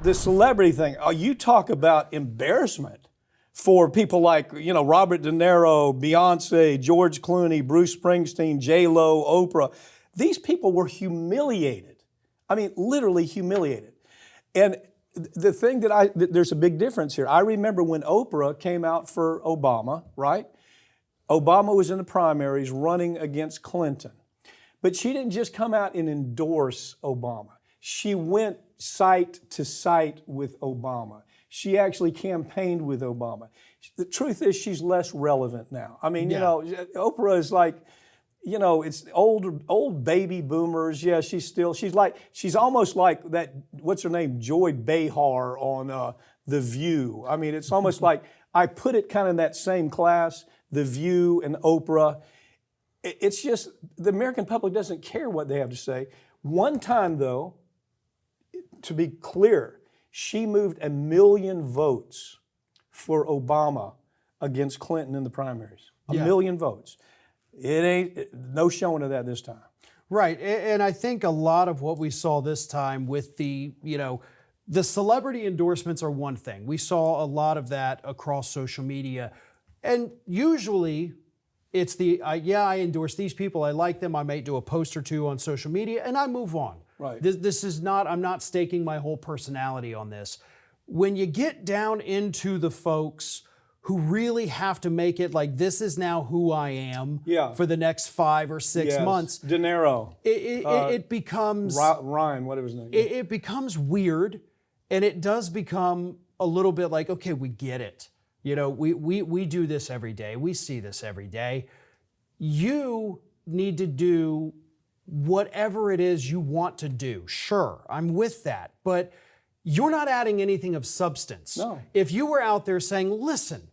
the celebrity thing. Oh, you talk about embarrassment for people like, Robert De Niro, Beyonce, George Clooney, Bruce Springsteen, J-Lo, Oprah. These people were humiliated. I mean, literally humiliated. And the thing there's a big difference here. I remember when Oprah came out for Obama, right? Obama was in the primaries running against Clinton. But she didn't just come out and endorse Obama. She went site to site with Obama. She actually campaigned with Obama. The truth is she's less relevant now. I mean, Oprah is like, it's old baby boomers. Yeah, she's almost like that, what's her name, Joy Behar on The View. I mean, it's almost like, I put it kind of in that same class, The View and Oprah. It's just, the American public doesn't care what they have to say. One time though, to be clear, she moved 1 million votes for Obama against Clinton in the primaries. A million votes. It ain't, no showing of that this time. Right, and I think a lot of what we saw this time with the celebrity endorsements are one thing. We saw a lot of that across social media. And usually it's I endorse these people, I like them, I might do a post or two on social media, and I move on. Right. This is not, I'm not staking my whole personality on this. When you get down into the folks who really have to make it like, this is now who I am for the next 5 or 6 months. De Niro. It becomes... Ryan, whatever his name is. It becomes weird, and it does become a little bit like, okay, we get it. We do this every day. We see this every day. You need to do whatever it is you want to do. Sure, I'm with that. But you're not adding anything of substance. No. If you were out there saying, listen,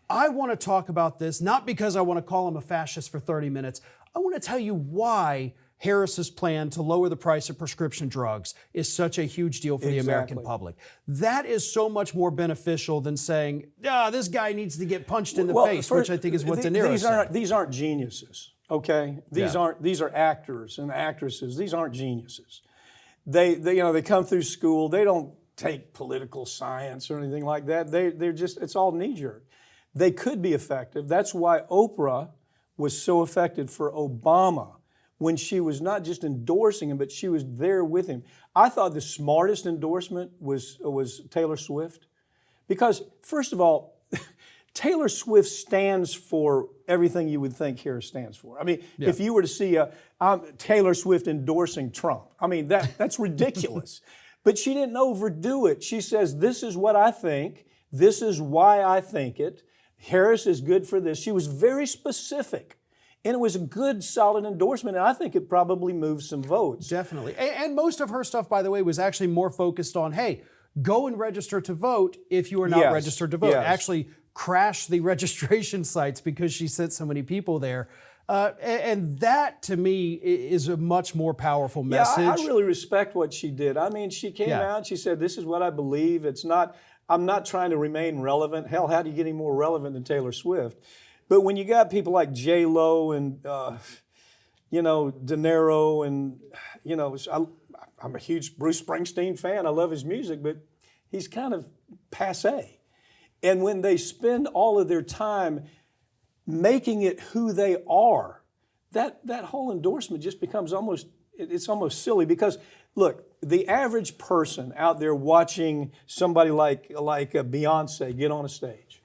I want to talk about this, not because I want to call him a fascist for 30 minutes. I want to tell you why Harris's plan to lower the price of prescription drugs is such a huge deal for the American public. That is so much more beneficial than saying, this guy needs to get punched in the face, which I think is what De Niro said. These aren't geniuses, okay? These are actors and actresses. These aren't geniuses. They come through school. They don't take political science or anything like that. They're just, it's all knee-jerk. They could be effective. That's why Oprah was so effective for Obama, when she was not just endorsing him, but she was there with him. I thought the smartest endorsement was Taylor Swift. Because, first of all, Taylor Swift stands for everything you would think Harris stands for. I mean, if you were to see Taylor Swift endorsing Trump, I mean, that's ridiculous. But she didn't overdo it. She says, this is what I think. This is why I think it. Harris is good for this. She was very specific. And it was a good, solid endorsement, and I think it probably moved some votes. Definitely. And most of her stuff, by the way, was actually more focused on, hey, go and register to vote if you are not registered to vote. Yes. Actually crash the registration sites because she sent so many people there. And that, to me, is a much more powerful message. Yeah, I really respect what she did. I mean, she came out, she said, this is what I believe. I'm not trying to remain relevant. Hell, how do you get any more relevant than Taylor Swift? But when you got people like J-Lo and, De Niro and, I'm a huge Bruce Springsteen fan. I love his music, but he's kind of passé. And when they spend all of their time making it who they are, that whole endorsement just becomes almost silly because, look, the average person out there watching somebody like Beyonce get on a stage,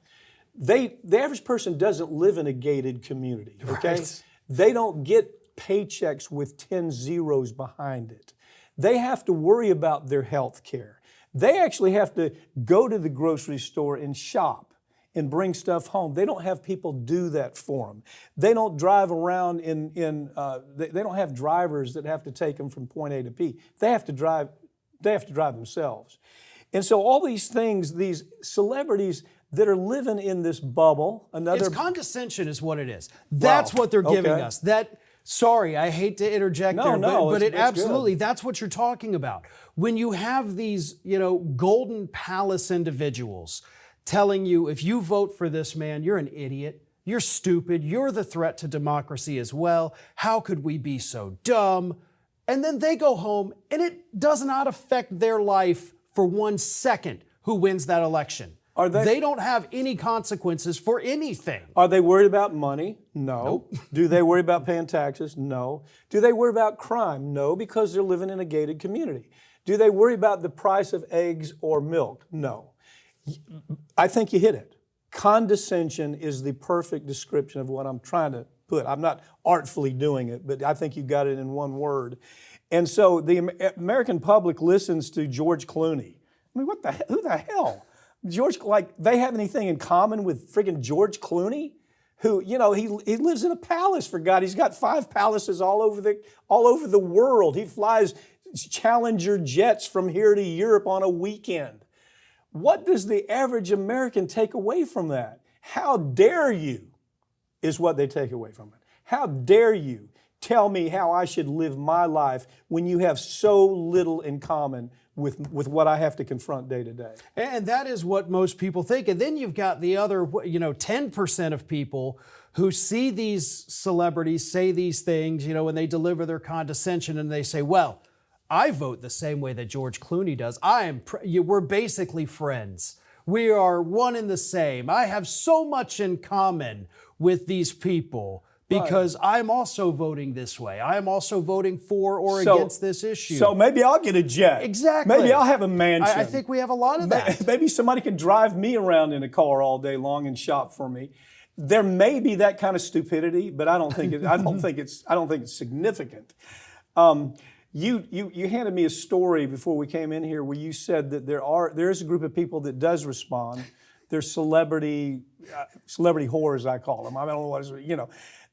the average person doesn't live in a gated community, okay? Right. They don't get paychecks with 10 zeros behind it. They have to worry about their health care. They actually have to go to the grocery store and shop and bring stuff home. They don't have people do that for them. They don't drive around they don't have drivers that have to take them from point A to B. They have to drive themselves. And so all these things, these celebrities that are living in this bubble, it's condescension is what it is. That's what they're giving us. Sorry, I hate to interject but it absolutely, that's what you're talking about. When you have these, golden palace individuals telling you, if you vote for this man, you're an idiot, you're stupid, you're the threat to democracy as well, how could we be so dumb? And then they go home and it does not affect their life for 1 second who wins that election. They don't have any consequences for anything. Are they worried about money? No. Nope. Do they worry about paying taxes? No. Do they worry about crime? No, because they're living in a gated community. Do they worry about the price of eggs or milk? No. I think you hit it. Condescension is the perfect description of what I'm trying to put. I'm not artfully doing it, but I think you got it in one word. And so the American public listens to George Clooney. I mean, who the hell? They have anything in common with friggin' George Clooney? Who, he lives in a palace, for God. He's got 5 palaces all over the world. He flies Challenger jets from here to Europe on a weekend. What does the average American take away from that? How dare you, is what they take away from it. How dare you tell me how I should live my life when you have so little in common with what I have to confront day to day. And that is what most people think. And then you've got the other, 10% of people who see these celebrities say these things, when they deliver their condescension and they say, well, I vote the same way that George Clooney does. We're basically friends. We are one and the same. I have so much in common with these people. Because I'm also voting this way. I'm also voting for or against this issue. So maybe I'll get a jet. Exactly. Maybe I'll have a mansion. I think we have a lot of that. Maybe somebody could drive me around in a car all day long and shop for me. There may be that kind of stupidity, but I don't think it's significant. You handed me a story before we came in here where you said that there is a group of people that does respond. They're celebrity whores, I call them. I don't know what it's,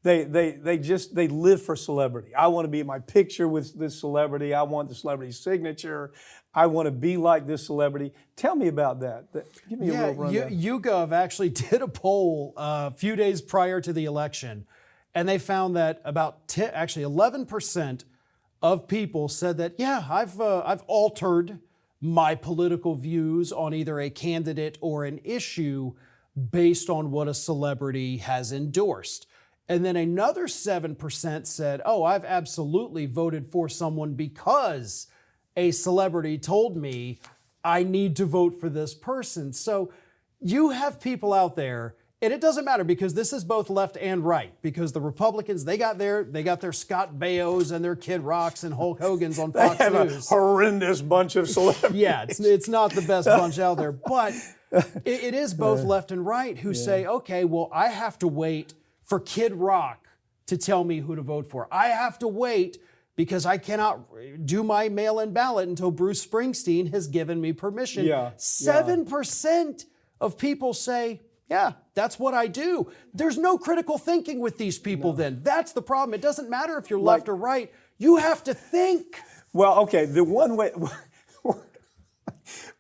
They live for celebrity. I want to be in my picture with this celebrity. I want the celebrity signature. I want to be like this celebrity. Tell me about that. Give me a little rundown. YouGov actually did a poll a few days prior to the election, and they found that about 11% of people said that, I've altered my political views on either a candidate or an issue based on what a celebrity has endorsed. And then another 7% said, I've absolutely voted for someone because a celebrity told me I need to vote for this person. So you have people out there, and it doesn't matter because this is both left and right, because the Republicans, they got their Scott Bayos and their Kid Rocks and Hulk Hogan's on Fox News. They have News. A horrendous bunch of celebrities. Yeah, it's not the best bunch out there, but it is both left and right who say, okay, well, I have to wait for Kid Rock to tell me who to vote for. I have to wait because I cannot do my mail-in ballot until Bruce Springsteen has given me permission. 7% of people say, that's what I do. There's no critical thinking with these people then. That's the problem. It doesn't matter if you're left or right. You have to think. Well, okay, the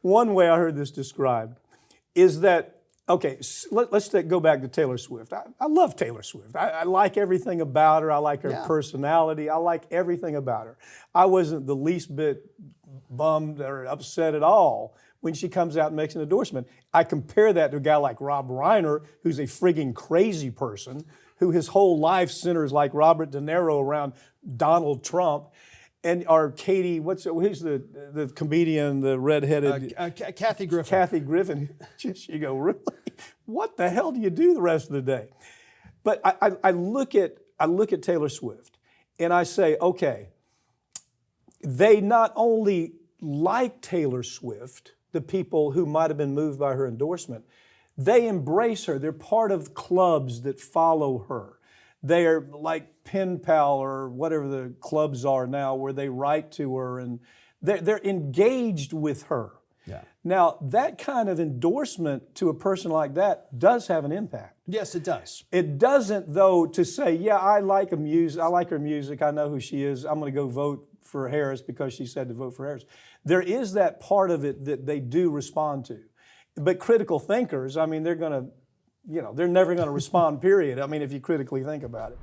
one way I heard this described is that, okay, let's go back to Taylor Swift. I love Taylor Swift. I like everything about her. I like her personality. I like everything about her. I wasn't the least bit bummed or upset at all when she comes out and makes an endorsement. I compare that to a guy like Rob Reiner, who's a frigging crazy person, who his whole life centers like Robert De Niro around Donald Trump. Or Katie, who's the comedian, the redheaded? Kathy Griffin. Kathy Griffin. You go, really? What the hell do you do the rest of the day? But I look at Taylor Swift and I say, okay, they not only like Taylor Swift, the people who might have been moved by her endorsement, they embrace her. They're part of clubs that follow her. They're like Pen Pal or whatever the clubs are now where they write to her and they're engaged with her. Yeah. Now, that kind of endorsement to a person like that does have an impact. Yes, it does. It doesn't, though, to say, I like her music, I know who she is, I'm going to go vote for Harris because she said to vote for Harris. There is that part of it that they do respond to. But critical thinkers, they're never going to respond, period. If you critically think about it.